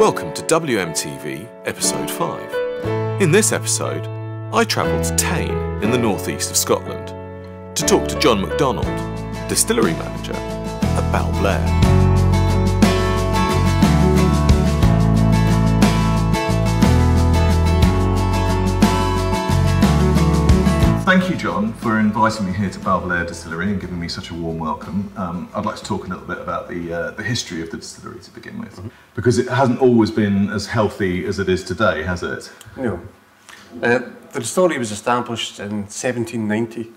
Welcome to WMTV Episode 5. In this episode, I travelled to Tain in the northeast of Scotland to talk to John MacDonald, Distillery Manager at Balblair. Thank you, John, for inviting me here to Balblair Distillery and giving me such a warm welcome. I'd like to talk a little bit about the history of the distillery to begin with, because it hasn't always been as healthy as it is today, has it? No. The distillery was established in 1790.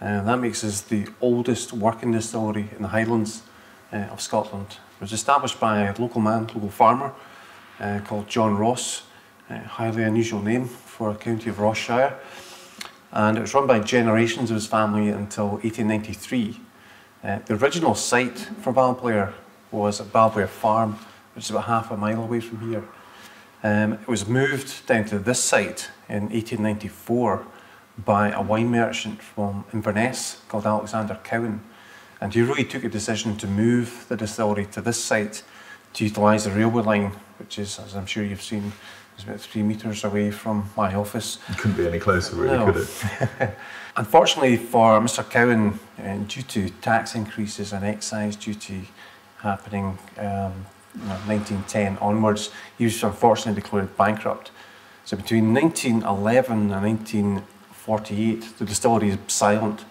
That makes us the oldest working distillery in the Highlands of Scotland. It was established by a local farmer called John Ross, a highly unusual name for a county of Ross-shire. And it was run by generations of his family until 1893. The original site for Balblair was at Balblair Farm, which is about half a mile away from here. It was moved down to this site in 1894 by a wine merchant from Inverness called Alexander Cowan. And he really took a decision to move the distillery to this site to utilise the railway line, which is, as I'm sure you've seen, it's about 3 metres away from my office. It couldn't be any closer, really, no. Could it? Unfortunately for Mr. Cowan, due to tax increases and excise duty happening 1910 onwards, he was unfortunately declared bankrupt. So between 1911 and 1948, the distillery is silent,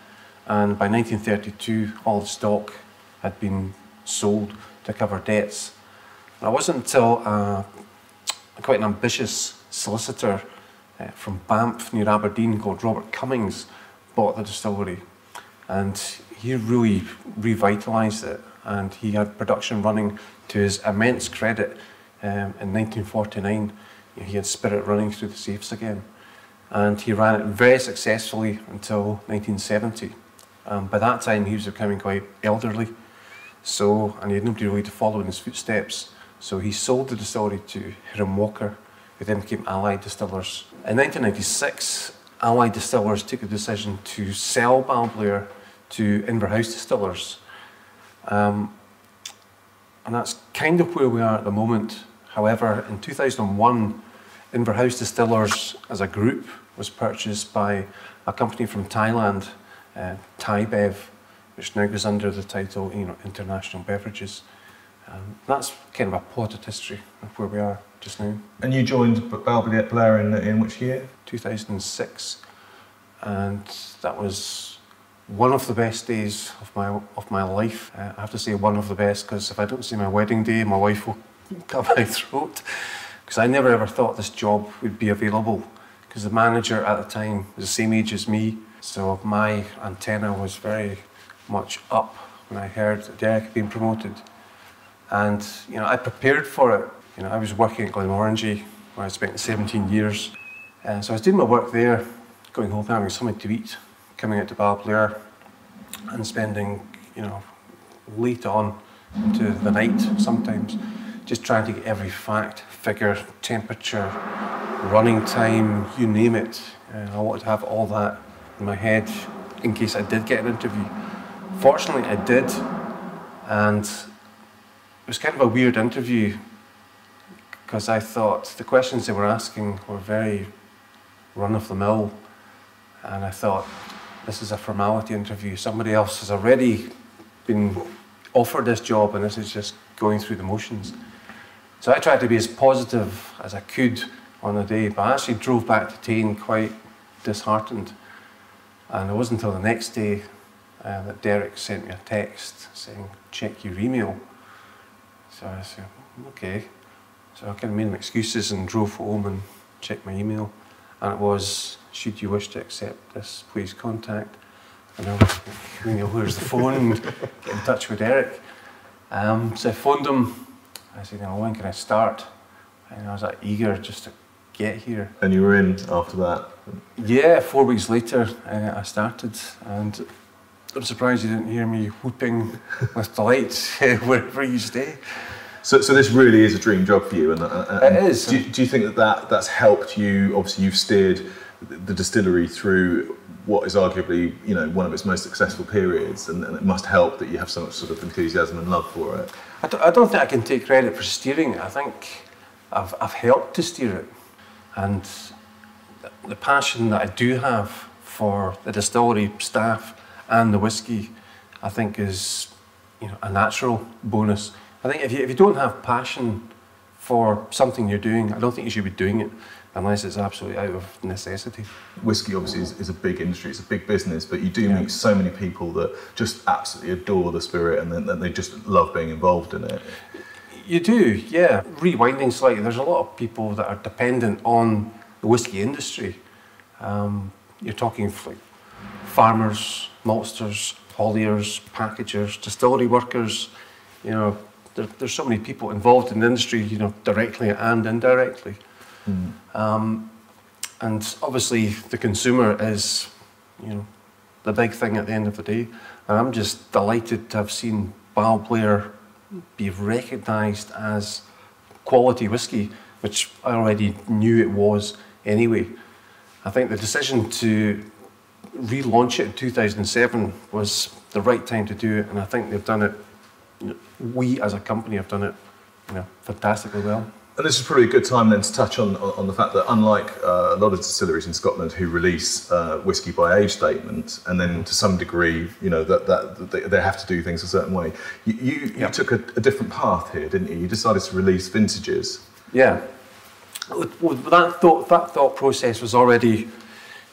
and by 1932, all the stock had been sold to cover debts. And it wasn't until quite an ambitious solicitor from Banff near Aberdeen called Robert Cummings bought the distillery, and he really revitalised it, and he had production running to his immense credit. In 1949 he had spirit running through the safes again, and he ran it very successfully until 1970. By that time he was becoming quite elderly, and he had nobody really to follow in his footsteps. So he sold the distillery to Hiram Walker, who then became Allied Distillers. In 1996, Allied Distillers took a decision to sell Balblair to Inverhouse Distillers. And that's kind of where we are at the moment. However, in 2001, Inverhouse Distillers as a group was purchased by a company from Thailand, Thai Bev, which now goes under the title International Beverages. That's kind of a potted history of where we are just now. And you joined Balblair in which year? 2006, and that was one of the best days of my life. I have to say one of the best, because if I don't say my wedding day, my wife will cut my throat, because I never ever thought this job would be available, because the manager at the time was the same age as me, so my antenna was very much up when I heard that Derek had been promoted. And I prepared for it. I was working at Glenmorangie, where I spent 17 years. So I was doing my work there, going home, having something to eat, coming out to Balblair, and spending, late on into the night sometimes, just trying to get every fact, figure, temperature, running time, you name it. I wanted to have all that in my head in case I did get an interview. Fortunately, I did, and it was kind of a weird interview, because I thought the questions they were asking were very run-of-the-mill, and I thought, this is a formality interview. Somebody else has already been offered this job, and this is just going through the motions. So I tried to be as positive as I could on the day, but I actually drove back to Tain quite disheartened. And it wasn't until the next day that Derek sent me a text saying, check your email. So I said, okay. So I kind of made my excuses and drove home and checked my email. And it was, should you wish to accept this, please contact. And I was, where's the phone? And get in touch with Derek. So I phoned him. I said, when can I start? And I was like eager just to get here. And you were in after that? Yeah, 4 weeks later I started. And I'm surprised you didn't hear me whooping with delight wherever you stay. So this really is a dream job for you, and it is. Do you think that's helped you? Obviously, you've steered the distillery through what is arguably one of its most successful periods, and it must help that you have so much sort of enthusiasm and love for it. I don't think I can take credit for steering it. I think I've helped to steer it. And the passion that I do have for the distillery staff and the whisky, I think is, you know, a natural bonus. I think if you don't have passion for something you're doing, I don't think you should be doing it unless it's absolutely out of necessity. Whisky obviously is a big industry, it's a big business, but you do meet so many people that just absolutely adore the spirit and then they just love being involved in it. You do, yeah. Rewinding slightly, there's a lot of people that are dependent on the whisky industry. You're talking like farmers, maltsters, hauliers, packagers, distillery workers. You know, there's so many people involved in the industry, you know, directly and indirectly. And obviously the consumer is, you know, the big thing at the end of the day. And I'm just delighted to have seen Balblair be recognised as quality whisky, which I already knew it was anyway. I think the decision to relaunch it in 2007 was the right time to do it, and I think they've done it, you know, we as a company have done it, you know, fantastically well. And this is probably a good time then to touch on the fact that unlike a lot of distilleries in Scotland who release whisky by age statement, and then to some degree, you know, that they have to do things a certain way, you took a different path here, didn't you? You decided to release vintages. Yeah. Well, that thought process was already,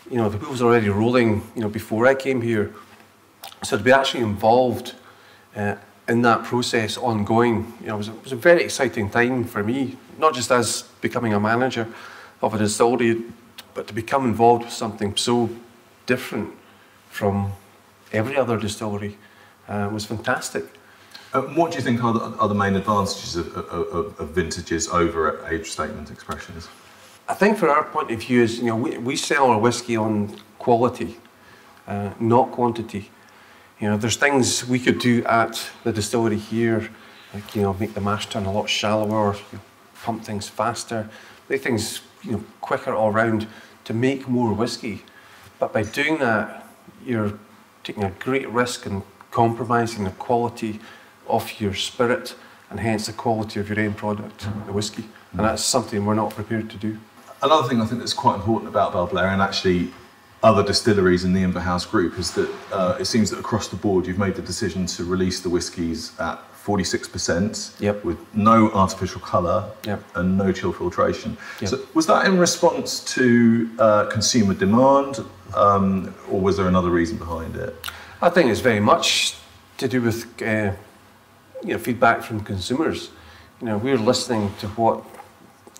you know, the wheel was already rolling, you know, before I came here. So to be actually involved in that process ongoing, you know, it was a very exciting time for me, not just as becoming a manager of a distillery, but to become involved with something so different from every other distillery was fantastic. What do you think are the main advantages of vintages over age statement expressions? I think from our point of view is, you know, we sell our whisky on quality, not quantity. You know, there's things we could do at the distillery here, like, you know, make the mash tun a lot shallower, you know, pump things faster, make things, you know, quicker all round to make more whisky. But by doing that, you're taking a great risk and compromising the quality of your spirit and hence the quality of your end product, the whisky. And that's something we're not prepared to do. Another thing I think that's quite important about Balblair and actually other distilleries in the Inverhouse group is that it seems that across the board you've made the decision to release the whiskies at 46% with no artificial colour and no chill filtration. So was that in response to consumer demand or was there another reason behind it? I think it's very much to do with you know, feedback from consumers. You know, we're listening to what,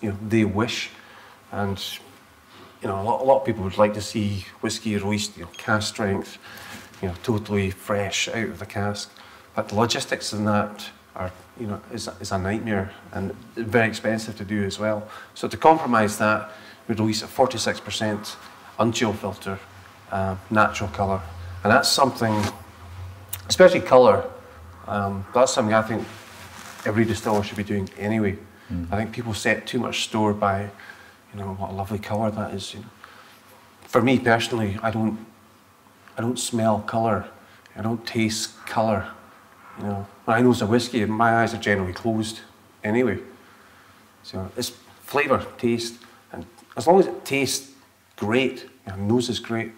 you know, they wish, and you know, a lot of people would like to see whisky released, you know, cask strength, you know, totally fresh out of the cask. But the logistics in that are, you know, is a nightmare and very expensive to do as well. So to compromise that, we release at 46% unchill filter, natural colour, and that's something, especially colour. That's something I think every distiller should be doing anyway. I think people set too much store by, you know, what a lovely colour that is. You know. For me personally, I don't smell colour. I don't taste colour. You know, when I nose a whisky, my eyes are generally closed anyway. So it's flavour, taste, and as long as it tastes great, your nose is great,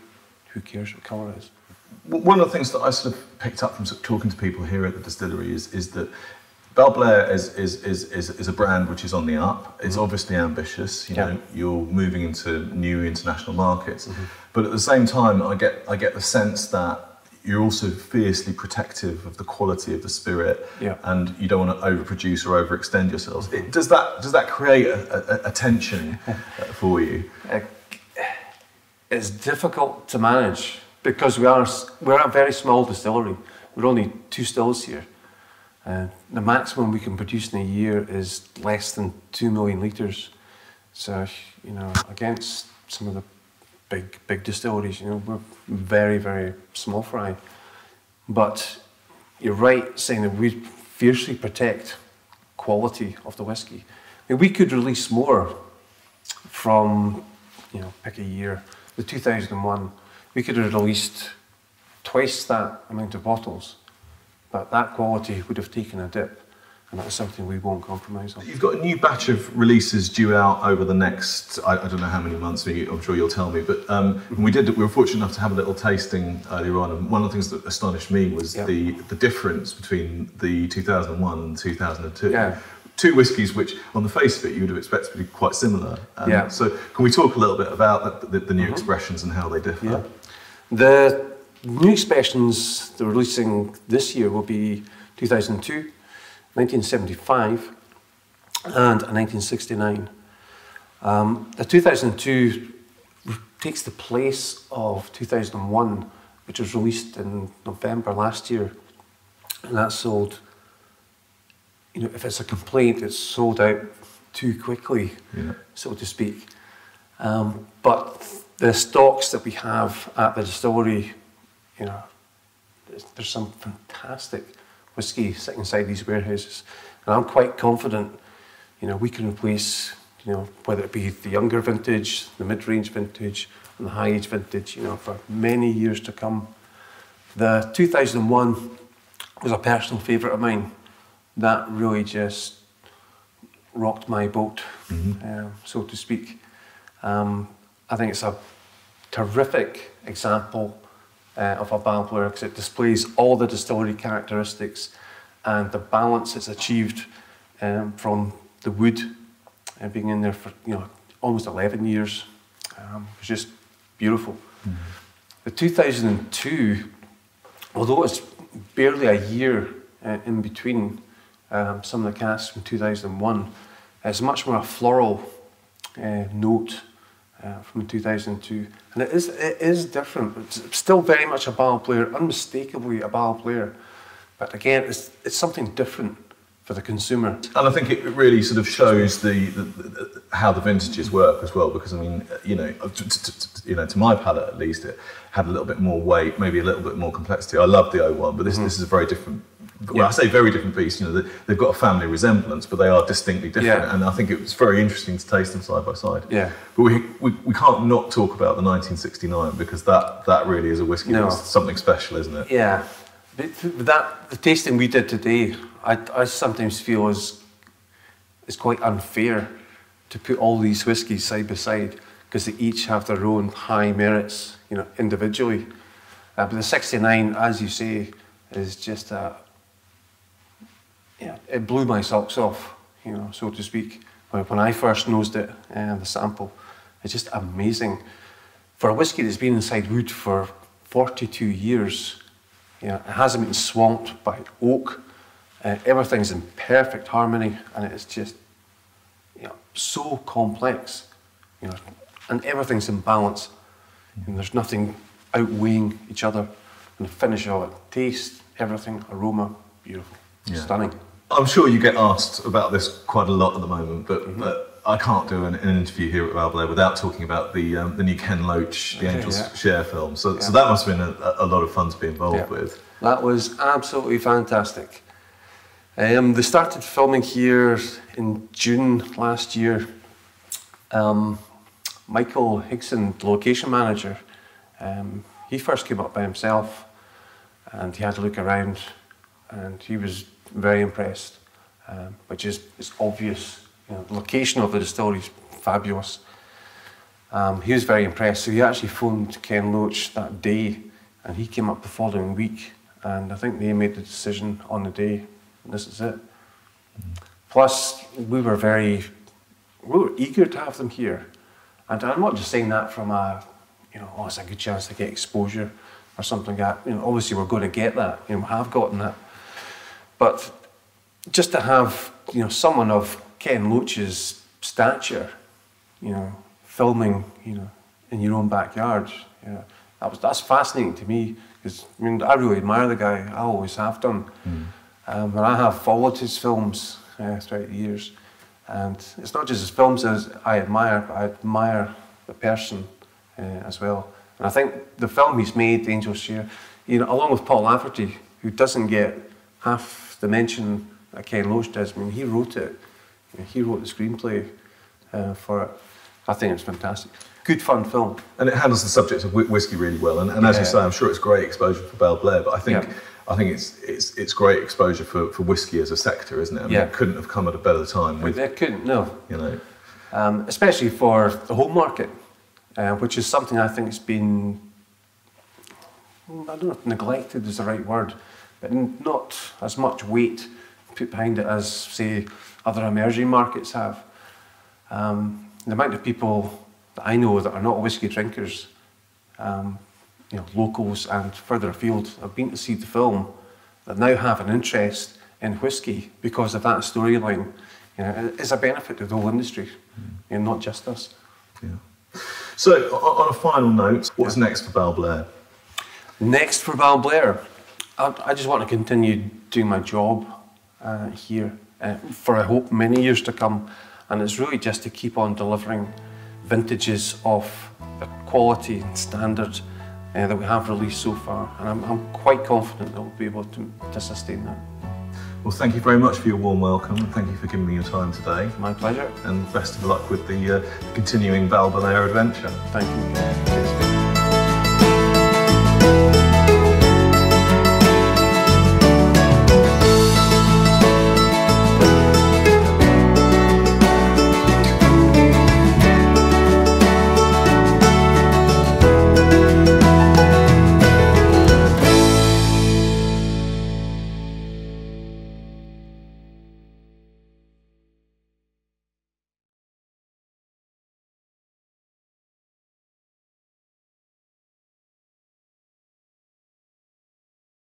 who cares what colour it is? One of the things that I sort of picked up from talking to people here at the distillery is that Balblair is a brand which is on the up. It's obviously ambitious. You know, you're moving into new international markets, but at the same time, I get the sense that you're also fiercely protective of the quality of the spirit, and you don't want to overproduce or overextend yourselves. Does that create a tension for you? It's difficult to manage because we're a very small distillery. We're only 2 stills here. The maximum we can produce in a year is less than 2 million litres. So, you know, against some of the big distilleries, you know, we're very, very small fry. But you're right saying that we fiercely protect quality of the whisky. I mean, we could release more from, you know, pick a year, the 2001, we could have released twice that amount of bottles. But that quality would have taken a dip. and that's something we won't compromise on. You've got a new batch of releases due out over the next, I don't know how many months, I'm sure you'll tell me, but we were fortunate enough to have a little tasting earlier on, and one of the things that astonished me was the difference between the 2001 and 2002. Yeah. Two whiskies which, on the face of it, you would have expected to be quite similar. So can we talk a little bit about the new expressions and how they differ? Yeah. The new expressions they're releasing this year will be 2002, 1975 and a 1969. The 2002 takes the place of 2001, which was released in November last year, and that sold, you know, if it's a complaint, it's sold out too quickly, so to speak. But the stocks that we have at the distillery, you know, there's some fantastic whiskey sitting inside these warehouses, and I'm quite confident, you know, we can replace, you know, whether it be the younger vintage, the mid-range vintage, and the high-age vintage, you know, for many years to come. The 2001 was a personal favourite of mine. That really just rocked my boat, so to speak. I think it's a terrific example of a Balblair because it displays all the distillery characteristics and the balance it's achieved from the wood being in there for, you know, almost 11 years. It's just beautiful. The 2002, although it's barely a year in between some of the casks from 2001, it's much more a floral note from 2002, and it is different. It's still very much a Balblair, unmistakably a Balblair, but again, it's something different for the consumer. And I think it really sort of shows how the vintages work as well, because I mean, you know, to my palate at least, it had a little bit more weight, maybe a little bit more complexity. I love the 01, but this is a very different. Well, I say very different beast. You know, they've got a family resemblance, but they are distinctly different. And I think it was very interesting to taste them side by side. Yeah. But we can't not talk about the 1969 because that really is a whiskey that's something special, isn't it? Yeah. The tasting we did today, I sometimes feel is quite unfair to put all these whiskies side by side because they each have their own high merits, you know, individually. But the 69, as you say, is just it blew my socks off, you know, so to speak. When I first nosed it, the sample, it's just amazing. For a whiskey that's been inside wood for 42 years, you know, it hasn't been swamped by oak. Everything's in perfect harmony, and it's just, you know, so complex, you know, and everything's in balance, and there's nothing outweighing each other. And the finish of it, taste, everything, aroma, beautiful, stunning. I'm sure you get asked about this quite a lot at the moment, but I can't do an interview here at Balblair without talking about the new Ken Loach, The Angels Share film. So that must have been a lot of fun to be involved with. That was absolutely fantastic. They started filming here in June last year. Michael Higson, the location manager, he first came up by himself and he had to look around and he was very impressed, which is obvious. You know, the location of the distillery is fabulous. He was very impressed, so he actually phoned Ken Loach that day and he came up the following week, and I think they made the decision on the day, and this is it. Plus, we were eager to have them here, and I'm not just saying that from it's a good chance to get exposure or something like that. You know, obviously we're going to get that, you know, we have gotten that. But just to have, you know, someone of Ken Loach's stature, you know, filming, you know, in your own backyard, you know, that's fascinating to me because I mean I really admire the guy. I always have done, and I have followed his films throughout the years. And it's not just his films as I admire, but I admire the person as well. And I think the film he's made, The Angels Share, you know, along with Paul Lafferty, who doesn't get half the mention that Ken Loach does. I mean, he wrote it. You know, he wrote the screenplay for it. I think it's fantastic. Good fun film. And it handles the subject of whiskey really well. And as you say, I'm sure it's great exposure for Balblair. But I think I think it's great exposure for whisky as a sector, isn't it? I mean, it couldn't have come at a better time. It couldn't, no. You know, especially for the home market, which is something I think has been, I don't know if neglected is the right word, but not as much weight put behind it as, say, other emerging markets have. The amount of people that I know that are not whisky drinkers, you know, locals and further afield, have been to see the film, that now have an interest in whisky because of that storyline. You know, it's a benefit to the whole industry, you know, not just us. Yeah. So, on a final note, what's next for Balblair? Next for Balblair, I just want to continue doing my job here for, I hope, many years to come, and it's really just to keep on delivering vintages of the quality and standard that we have released so far, and I'm quite confident that we'll be able to sustain that. Well, thank you very much for your warm welcome, and thank you for giving me your time today. My pleasure. And best of luck with the continuing Balblair adventure. Thank you.